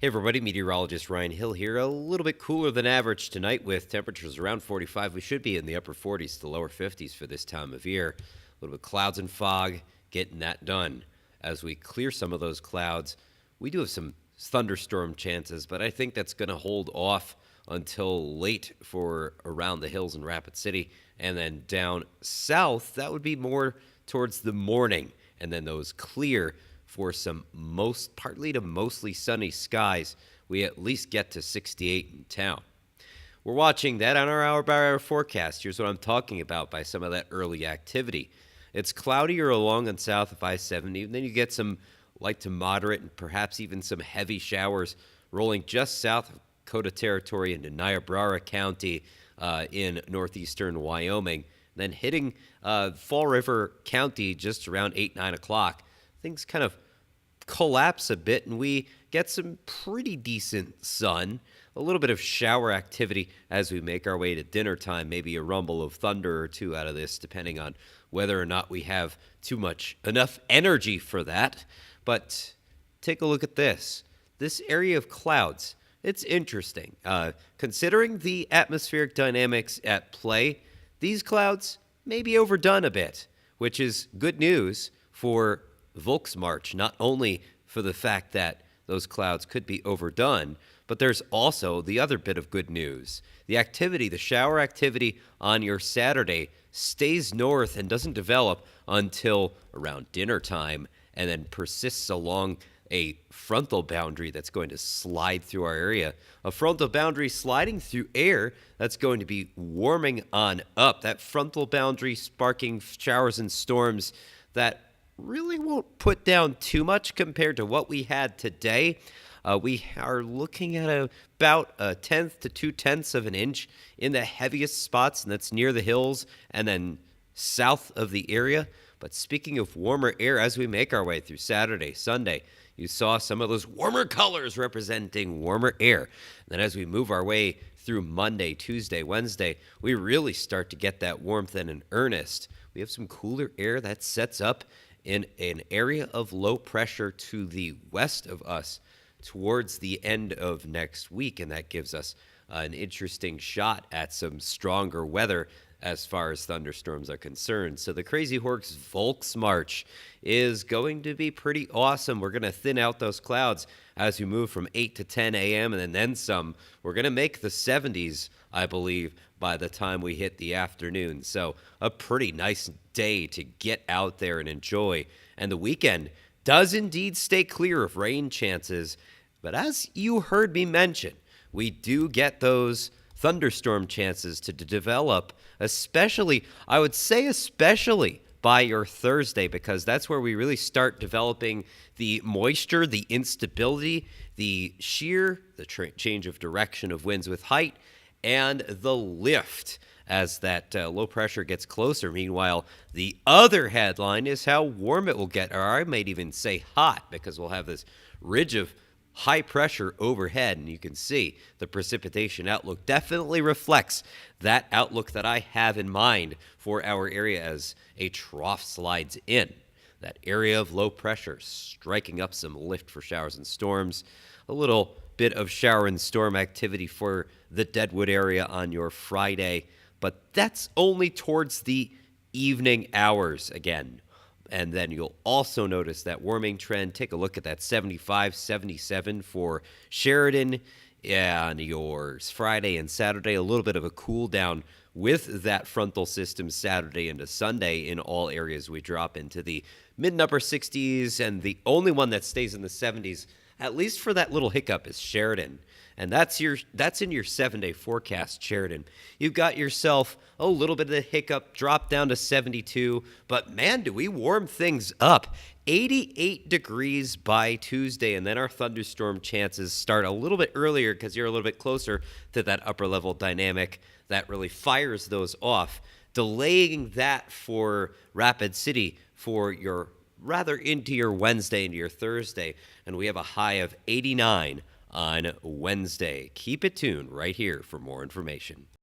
Hey everybody, meteorologist Ryan Hill here. A little bit cooler than average tonight with temperatures around 45. We should be in the upper 40s to lower 50s for this time of year. A little bit of clouds and fog, getting that done. As we clear some of those clouds, we do have some thunderstorm chances, but I think that's going to hold off until late for around the hills in Rapid City. And then down south, that would be more towards the morning. And then those clear for some partly to mostly sunny skies. We at least get to 68 in town. We're watching that on our hour-by-hour forecast. Here's what I'm talking about by some of that early activity. It's cloudier along and south of I-70, and then you get some light to moderate and perhaps even some heavy showers rolling just south of Dakota Territory into Niobrara County in northeastern Wyoming, then hitting Fall River County just around 8, 9 o'clock. Things kind of collapse a bit, and we get some pretty decent sun, a little bit of shower activity as we make our way to dinner time, maybe a rumble of thunder or two out of this, depending on whether or not we have enough energy for that. But take a look at this. This area of clouds, it's interesting. Considering the atmospheric dynamics at play, these clouds may be overdone a bit, which is good news for Volksmarch, not only for the fact that those clouds could be overdone, but there's also the other bit of good news. The shower activity on your Saturday stays north and doesn't develop until around dinner time and then persists along a frontal boundary that's going to slide through our area. A frontal boundary sliding through air that's going to be warming on up. That frontal boundary sparking showers and storms that really won't put down too much compared to what we had today. We are looking at about a tenth to 2/10 of an inch in the heaviest spots, and that's near the hills and then south of the area. But speaking of warmer air, as we make our way through Saturday, Sunday, you saw some of those warmer colors representing warmer air. And then as we move our way through Monday, Tuesday, Wednesday, we really start to get that warmth in earnest. We have some cooler air that sets up in an area of low pressure to the west of us towards the end of next week, and that gives us an interesting shot at some stronger weather as far as thunderstorms are concerned. So the Crazy Horse Volksmarch is going to be pretty awesome. We're going to thin out those clouds as we move from 8 to 10 a.m. and then some. We're going to make the 70s, I believe, by the time we hit the afternoon. So a pretty nice day to get out there and enjoy. And the weekend does indeed stay clear of rain chances. But as you heard me mention, we do get those thunderstorm chances to develop, especially by your Thursday, because that's where we really start developing the moisture, the instability, the change of direction of winds with height, and the lift as that low pressure gets closer. Meanwhile, the other headline is how warm it will get, or I might even say hot, because we'll have this ridge of high pressure overhead, and you can see the precipitation outlook definitely reflects that outlook that I have in mind for our area as a trough slides in. That area of low pressure striking up some lift for showers and storms, a little bit of shower and storm activity for the Deadwood area on your Friday, but that's only towards the evening hours again. And then you'll also notice that warming trend. Take a look at that 75, 77 for Sheridan and yours Friday and Saturday. A little bit of a cool down with that frontal system Saturday into Sunday in all areas. We drop into the mid and upper 60s, and the only one that stays in the 70s, at least for that little hiccup, is Sheridan. And that's in your 7-day forecast, Sheridan. You've got yourself a little bit of a hiccup, drop down to 72, but man, do we warm things up. 88 degrees by Tuesday, and then our thunderstorm chances start a little bit earlier because you're a little bit closer to that upper level dynamic that really fires those off, delaying that for Rapid City for your rather into your Wednesday, into your Thursday, and we have a high of 89 on Wednesday. Keep it tuned right here for more information.